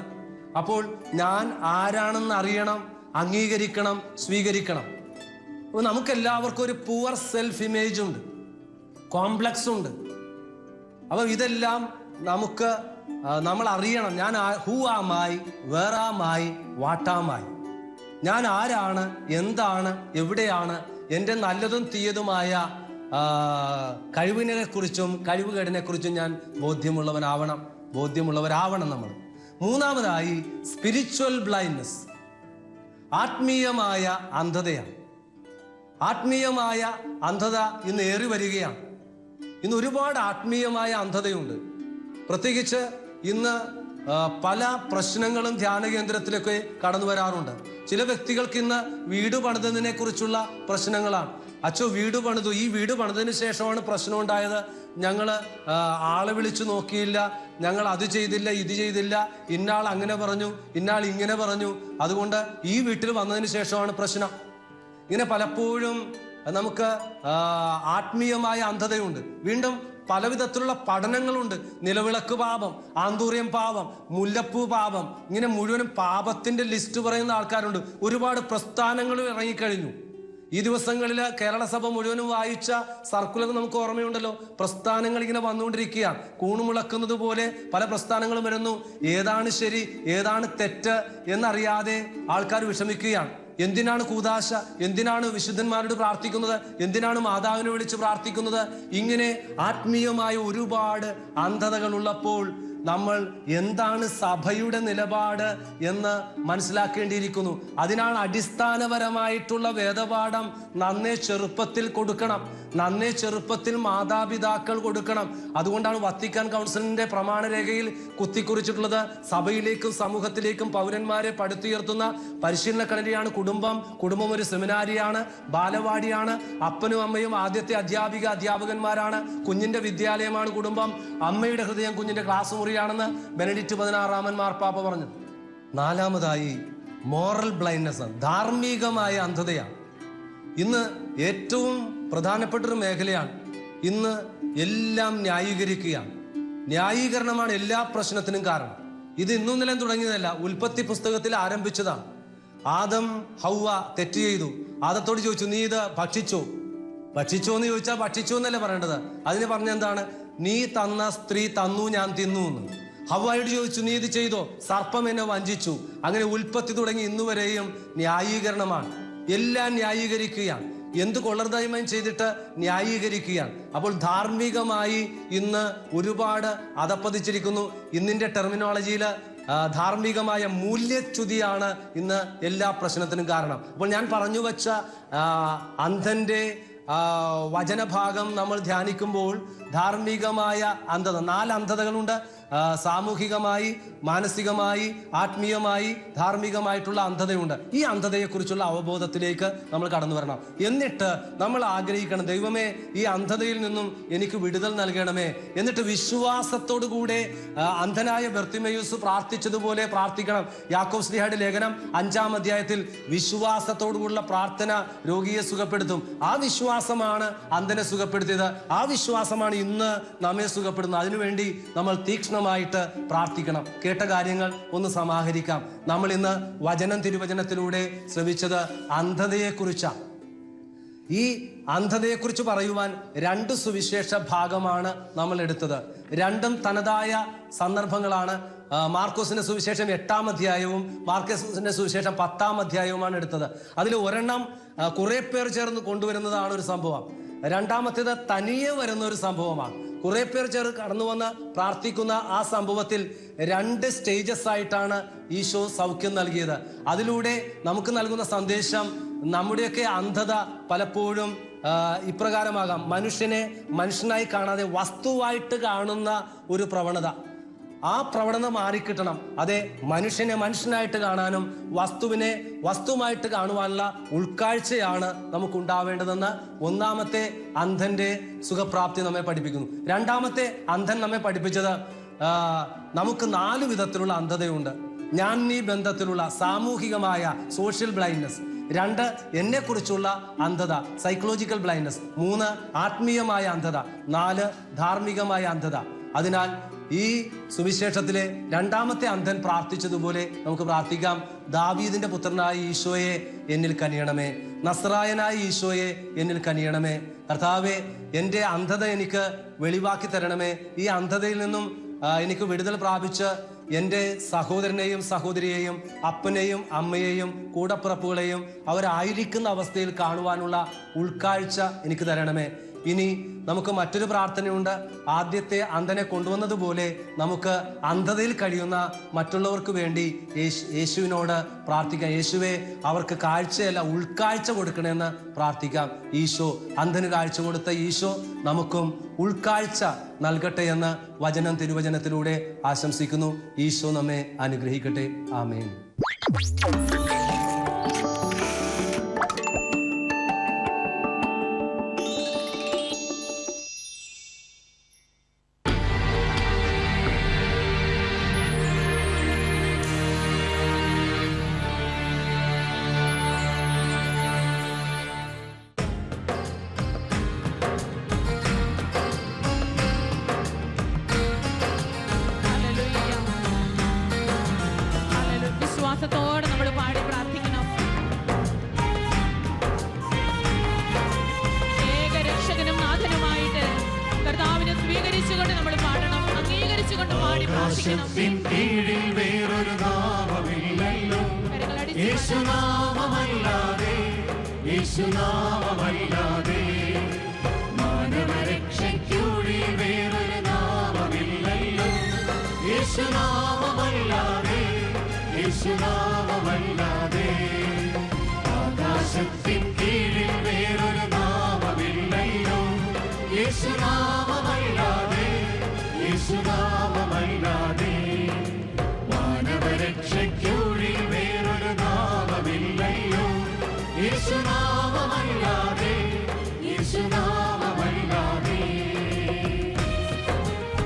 അപ്പോൾ ഞാൻ ആരാണെന്ന് അറിയണം, അംഗീകരിക്കണം, സ്വീകരിക്കണം. അപ്പോൾ നമുക്കെല്ലാവർക്കും ഒരു പുവർ സെൽഫ് ഇമേജ് ഉണ്ട്, കോംപ്ലക്സ് ഉണ്ട്. അപ്പോൾ ഇതെല്ലാം നമുക്ക് നമ്മൾ അറിയണം, ഞാൻ ഹൂ ആമായി, വേർ ആമായി, വാട്ടാമായി, ഞാൻ ആരാണ്, എന്താണ്, എവിടെയാണ്, എൻ്റെ നല്ലതും തീയതുമായ കഴിവിനെ കുറിച്ചും കഴിവുകേടിനെ കുറിച്ചും ഞാൻ ബോധ്യമുള്ളവരാവണം നമ്മൾ. മൂന്നാമതായി സ്പിരിച്വൽ ബ്ലൈൻഡ്നെസ്, ആത്മീയമായ അന്ധതയാണ്. ആത്മീയമായ അന്ധത ഇന്ന് ഏറി വരികയാണ്. ഇന്ന് ഒരുപാട് ആത്മീയമായ അന്ധതയുണ്ട്. പ്രത്യേകിച്ച് ഇന്ന് പല പ്രശ്നങ്ങളും ധ്യാന കേന്ദ്രത്തിലൊക്കെ കടന്നു വരാറുണ്ട്. ചില വ്യക്തികൾക്ക് ഇന്ന് വീട് പണിതതിനെ കുറിച്ചുള്ള പ്രശ്നങ്ങളാണ്. അച്ഛോ വീട് പണിതു, ഈ വീട് പണിതതിന് ശേഷമാണ് പ്രശ്നം ഉണ്ടായത്, ഞങ്ങൾ ആളെ വിളിച്ചു നോക്കിയില്ല, ഞങ്ങൾ അത് ചെയ്തില്ല, ഇത് ചെയ്തില്ല, ഇന്നാൾ അങ്ങനെ പറഞ്ഞു, ഇന്നാൾ ഇങ്ങനെ പറഞ്ഞു, അതുകൊണ്ട് ഈ വീട്ടിൽ വന്നതിന് ശേഷമാണ് പ്രശ്നം. ഇങ്ങനെ പലപ്പോഴും നമുക്ക് ആത്മീയമായ അന്ധതയുണ്ട്. വീണ്ടും പലവിധത്തിലുള്ള പഠനങ്ങളുണ്ട്. നിലവിളക്ക് പാപം, ആന്തൂറിയം പാപം, മുല്ലപ്പൂ പാപം, ഇങ്ങനെ മുഴുവനും പാപത്തിന്റെ ലിസ്റ്റ് പറയുന്ന ആൾക്കാരുണ്ട്. ഒരുപാട് പ്രസ്ഥാനങ്ങളും ഇറങ്ങിക്കഴിഞ്ഞു. ഈ ദിവസങ്ങളിൽ കേരള സഭ മുഴുവനും വായിച്ച സർക്കുലർ നമുക്ക് ഓർമ്മയുണ്ടല്ലോ. പ്രസ്ഥാനങ്ങൾ ഇങ്ങനെ വന്നുകൊണ്ടിരിക്കുകയാണ്. കൂണുമുളക്കുന്നത് പോലെ പല പ്രസ്ഥാനങ്ങളും വരുന്നു. ഏതാണ് ശരി, ഏതാണ് തെറ്റ് എന്നറിയാതെ ആൾക്കാർ വിഷമിക്കുകയാണ്. എന്തിനാണ് കൂദാശ, എന്തിനാണ് വിശുദ്ധന്മാരോട് പ്രാർത്ഥിക്കുന്നത്, എന്തിനാണ് മാതാവിനെ വിളിച്ച് പ്രാർത്ഥിക്കുന്നത്? ഇങ്ങനെ ആത്മീയമായ ഒരുപാട് അന്ധതകൾ ഉള്ളപ്പോൾ നമ്മൾ എന്താണ് സഭയുടെ നിലപാട് എന്ന് മനസ്സിലാക്കേണ്ടിയിരിക്കുന്നു. അതിനാണ് അടിസ്ഥാനപരമായിട്ടുള്ള വേദപാഠം നന്നേ ചെറുപ്പത്തിൽ കൊടുക്കണം, നന്നേ ചെറുപ്പത്തിൽ മാതാപിതാക്കൾ കൊടുക്കണം. അതുകൊണ്ടാണ് വത്തിക്കാൻ കൗൺസിലിന്റെ പ്രമാണരേഖയിൽ കുത്തിക്കുറിച്ചിട്ടുള്ളത്, സഭയിലേക്കും സമൂഹത്തിലേക്കും പൗരന്മാരെ പടുത്തുയർത്തുന്ന പരിശീലന കളരിയാണ് കുടുംബം. കുടുംബം ഒരു സെമിനാരിയാണ്, ബാലവാടിയാണ്, അപ്പനും അമ്മയും ആദ്യത്തെ അധ്യാപകന്മാരാണ്. കുഞ്ഞിന്റെ വിദ്യാലയമാണ് കുടുംബം. അമ്മയുടെ ഹൃദയം കുഞ്ഞിന്റെ ക്ലാസ് മുറിയാണെന്ന് ബെനഡിക്റ്റ് 16 മാർപ്പാപ്പ പറഞ്ഞു. നാലാമതായി മോറൽ ബ്ലൈൻഡ്നെസ്, ധാർമ്മികമായ അന്ധതയാണ്. ഇന്ന് ഏറ്റവും പ്രധാനപ്പെട്ടൊരു മേഖലയാണ്. ഇന്ന് എല്ലാം ന്യായീകരിക്കുകയാണ്. ന്യായീകരണമാണ് എല്ലാ പ്രശ്നത്തിനും കാരണം. ഇത് ഇന്നും നിലം തുടങ്ങിയതല്ല, ഉൽപ്പത്തി പുസ്തകത്തിൽ ആരംഭിച്ചതാണ്. ആദം ഹൗവ തെറ്റ് ചെയ്തു. ആദത്തോട് ചോദിച്ചു, നീ ഇത് ഭക്ഷിച്ചോ എന്ന് ചോദിച്ചാൽ ഭക്ഷിച്ചോ എന്നല്ലേ പറയേണ്ടത്. അതിന് പറഞ്ഞെന്താണ്? നീ തന്ന സ്ത്രീ തന്നു, ഞാൻ തിന്നു എന്ന്. ഹവ്വായോട് ചോദിച്ചു, നീ ഇത് ചെയ്തോ? സർപ്പം എന്നെ വഞ്ചിച്ചു. അങ്ങനെ ഉൽപ്പത്തി തുടങ്ങി ഇന്നുവരെയും ന്യായീകരണമാണ്. എല്ലാം ന്യായീകരിക്കുകയാണ്. എന്ത് കൊള്ളർദായ്മയും ചെയ്തിട്ട് ന്യായീകരിക്കുകയാണ്. അപ്പോൾ ധാർമ്മികമായി ഇന്ന് ഒരുപാട് അധപ്പതിച്ചിരിക്കുന്നു. ഇന്നിന്റെ ടെർമിനോളജിയിൽ ധാർമ്മികമായ മൂല്യച്യുതിയാണ് ഇന്ന് എല്ലാ പ്രശ്നത്തിനും കാരണം. അപ്പോൾ ഞാൻ പറഞ്ഞു വച്ച അന്ധന്റെ വചനഭാഗം നമ്മൾ ധ്യാനിക്കുമ്പോൾ ധാർമ്മികമായ അന്ധത, 4 അന്ധതകളുണ്ട്. സാമൂഹികമായി, മാനസികമായി, ആത്മീയമായി, ധാർമ്മികമായിട്ടുള്ള അന്ധതയുണ്ട്. ഈ അന്ധതയെക്കുറിച്ചുള്ള അവബോധത്തിലേക്ക് നമ്മൾ കടന്നു വരണം. എന്നിട്ട് നമ്മൾ ആഗ്രഹിക്കണം, ദൈവമേ ഈ അന്ധതയിൽ നിന്നും എനിക്ക് വിടുതൽ നൽകണമേ. എന്നിട്ട് വിശ്വാസത്തോടു കൂടെ അന്ധനായ ബർത്തിമേയുസ് പ്രാർത്ഥിച്ചതുപോലെ പ്രാർത്ഥിക്കണം. യാക്കോബ് ശ്ലീഹായുടെ ലേഖനം 5-ാം അധ്യായത്തിൽ വിശ്വാസത്തോടുകൂടിയുള്ള പ്രാർത്ഥന രോഗിയെ സുഖപ്പെടുത്തും. ആ വിശ്വാസമാണ് അന്ധനെ സുഖപ്പെടുത്തിയത്. ആ വിശ്വാസമാണ് ഇന്ന് നമ്മെ സുഖപ്പെടുന്നത്. അതിനുവേണ്ടി നമ്മൾ തീക്ഷ്ണമായിട്ട് പ്രാർത്ഥിക്കണം. കേട്ട കാര്യങ്ങൾ ഒന്ന് സമാഹരിക്കാം. നമ്മൾ ഇന്ന് തിരുവചനത്തിലൂടെ ശ്രമിച്ചത് അന്ധതയെക്കുറിച്ചാണ്. ഈ അന്ധതയെക്കുറിച്ച് പറയുവാൻ 2 സുവിശേഷ ഭാഗമാണ് നമ്മൾ എടുത്തത്. രണ്ടും തനതായ സന്ദർഭങ്ങളാണ്. മാർക്കോസിന്റെ സുവിശേഷം 8-ാം അധ്യായവും മാർക്കോസിന്റെ സുവിശേഷം 10-ാം അധ്യായവുമാണ് എടുത്തത്. അതിൽ ഒരെണ്ണം കുറെ പേർ ചേർന്ന് കൊണ്ടുവരുന്നതാണ് ഒരു സംഭവം. രണ്ടാമത്തേത് തനിയെ വരുന്ന ഒരു സംഭവമാണ്. കുറെ പേർ ചേർന്ന് കടന്നു വന്ന് പ്രാർത്ഥിക്കുന്ന ആ സംഭവത്തിൽ 2 സ്റ്റേജസ് ആയിട്ടാണ് ഈശോ സൗഖ്യം നൽകിയത്. അതിലൂടെ നമുക്ക് നൽകുന്ന സന്ദേശം, നമ്മുടെയൊക്കെ അന്ധത പലപ്പോഴും ഇപ്രകാരമാകാം: മനുഷ്യനെ മനുഷ്യനായി കാണാതെ വസ്തുവായിട്ട് കാണുന്ന ഒരു പ്രവണത. ആ പ്രവണത മാറിക്കിട്ടണം. അതെ, മനുഷ്യനെ മനുഷ്യനായിട്ട് കാണാനും വസ്തുവിനെ വസ്തുവായിട്ട് കാണുവാനുള്ള ഉൾക്കാഴ്ചയാണ് നമുക്കുണ്ടാവേണ്ടതെന്ന് 1-ാമത്തെ അന്ധന്റെ സുഖപ്രാപ്തി നമ്മെ പഠിപ്പിക്കുന്നു. 2-ാമത്തെ അന്ധൻ നമ്മെ പഠിപ്പിച്ചത് നമുക്ക് 4 വിധത്തിലുള്ള അന്ധതയുണ്ട്. ഞാൻ നീ ബന്ധത്തിലുള്ള സാമൂഹികമായ സോഷ്യൽ ബ്ലൈൻഡ്നെസ്. 2 എന്നെ കുറിച്ചുള്ള അന്ധത, സൈക്കോളജിക്കൽ ബ്ലൈൻഡ്നെസ്. 3 ആത്മീയമായ അന്ധത. 4 ധാർമ്മികമായ അന്ധത. അതിനാൽ ഈ സുവിശേഷത്തിലെ 2-ാമത്തെ അന്ധൻ പ്രാർത്ഥിച്ചതുപോലെ നമുക്ക് പ്രാർത്ഥിക്കാം. ദാവീദിന്റെ പുത്രനായ ഈശോയെ എന്നിൽ കനിയണമേ, നസ്രായനായ ഈശോയെ എന്നിൽ കനിയണമേ. കർത്താവേ, എൻ്റെ അന്ധത എനിക്ക് വെളിവാക്കി തരണമേ. ഈ അന്ധതയിൽ നിന്നും എനിക്ക് വിടുതൽ പ്രാപിച്ച് എൻ്റെ സഹോദരനെയും സഹോദരിയെയും അപ്പനെയും അമ്മയെയും കൂടപ്പിറപ്പുകളെയും അവരായിരിക്കുന്ന അവസ്ഥയിൽ കാണുവാനുള്ള ഉൾക്കാഴ്ച എനിക്ക് തരണമേ. ഇനി നമുക്ക് മറ്റൊരു പ്രാർത്ഥനയുണ്ട്. ആദ്യത്തെ അന്ധനെ കൊണ്ടുവന്നതുപോലെ നമുക്ക് അന്ധതയിൽ കഴിയുന്ന മറ്റുള്ളവർക്ക് വേണ്ടി യേശുവിനോട് പ്രാർത്ഥിക്കാം. യേശുവെ, അവർക്ക് കാഴ്ചയല്ല ഉൾക്കാഴ്ച കൊടുക്കണമെന്ന് പ്രാർത്ഥിക്കാം. ഈശോ അന്ധന് കാഴ്ച കൊടുത്ത ഈശോ നമുക്കും ഉൾക്കാഴ്ച നൽകട്ടെ എന്ന് തിരുവചനത്തിലൂടെ ആശംസിക്കുന്നു. ഈശോ നമ്മെ അനുഗ്രഹിക്കട്ടെ. ആമേൻ. വിശ്വാസത്തോടെ നമ്മൾ പാടി പ്രാർത്ഥിക്കണം. ഏകരക്ഷകനും നാഥനുമായിട്ട് കർത്താവിനെ സ്വീകരിച്ചുകൊണ്ട് നമ്മൾ പാടണം, അംഗീകരിച്ചുകൊണ്ട് പാടി പ്രാർത്ഥിക്കണം. വേറൊരു നാമമില്ലല്ലോ, യേശുനാമമല്ലാതെ, യേശുനാമമല്ലാതെ. മാനവരക്ഷയ്ക്കൂടി വേറൊരു നാമമില്ലല്ലോ, യേശുനാമമല്ലാതെ, യേശുനാമമല്ലാതെ. ആകാശത്തിൻ കീഴിൽ വേറൊരു നാമമില്ലല്ലോ, യേശുനാമമല്ലാതെ, യേശുനാമമല്ലാതെ. മാനവരക്ഷയ്ക്കുള്ളിൽ വേറൊരു നാമമില്ലല്ലോ, യേശുനാമമല്ലാതെ, യേശുനാമമല്ലാതെ.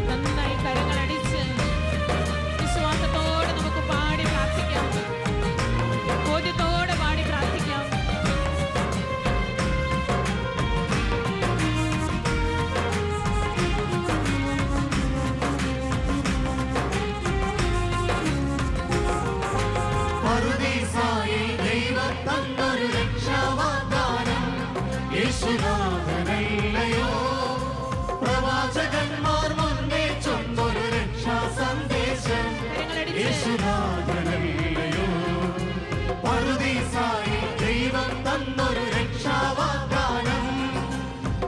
നന്നായി കരങ്ങളടിച്ച് വിശ്വാസത്തോടെ നമുക്ക് പാടി പ്രാർത്ഥിക്കാം, ബോധ്യത്തോടെ പാടി പ്രാർത്ഥിക്കാം. പറുദീസായിൽ ദൈവം തന്നൊരു രക്ഷാവാഗ്ദാനം യേശുനാഥനല്ലയോ. പ്രവാചകന്മാർ മുന്നേ ചൊന്നൊരു രക്ഷാ സന്ദേശം യേശുനാഥനല്ലയോ. പറുദീസായിൽ ദൈവം തന്നൊരു രക്ഷാവാഗ്ദാനം,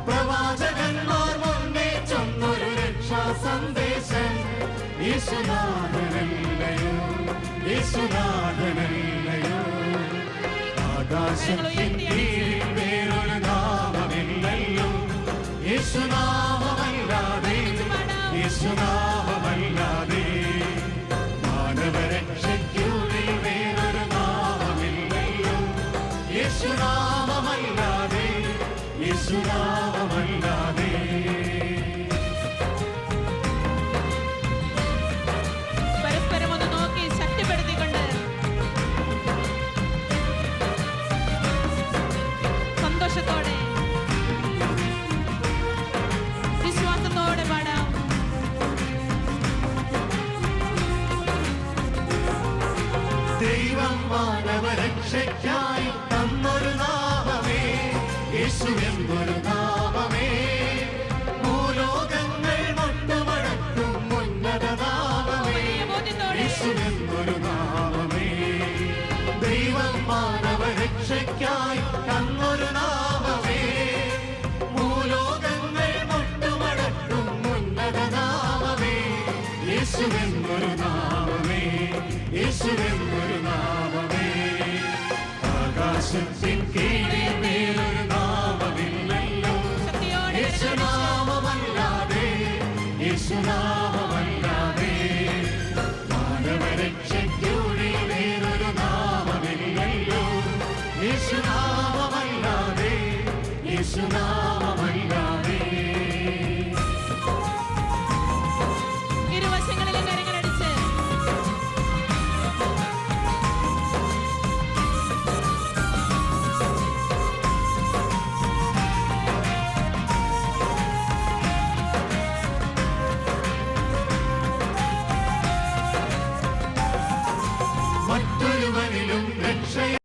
പ്രവാചകന്മാർ മുന്നേ ചൊന്നൊരു രക്ഷാ സന്ദേശം യേശുനാഥനല്ലയോ, യേശുനാഥനല്ലയോ. ആകാശത്തിൻ കീഴിൽ വേറൊരു നാമമില്ലല്ലോ, യേശുനാമമല്ലാതെ, യേശുനാമമല്ലാതെ. മാനവരക്ഷയ്ക്കുള്ളിൽ വേറൊരു നാമമില്ലല്ലോ, യേശുനാമമല്ലാതെ, യേശുനാമമല്ലാതെ. പരസ്പരം ഒന്ന് നോക്കി ശക്തിപ്പെടുത്തിക്കൊണ്ട് സന്തോഷത്തോടെ വിശ്വാസത്തോടെ പാടാം. ദൈവം മാനവരക്ഷയ്ക്കായി തന്നൊരു നാമമേ, യേശുവെന്നൊരു നാമമേ. ഭൂലോകങ്ങൾ മുട്ടുമടക്കും ഉന്നത നാമമേ, യേശുവെന്നൊരു നാമമേ. ദൈവം മാനവരക്ഷയ്ക്കായി തന്നൊരു നാമമേ, ഭൂലോകങ്ങൾ മുട്ടുമടക്കും ഉന്നത നാമമേ, യേശുവെന്നൊരു നാമമേ, യേശുവെന്നൊരു നാമമേ. ആകാശത്തിൻ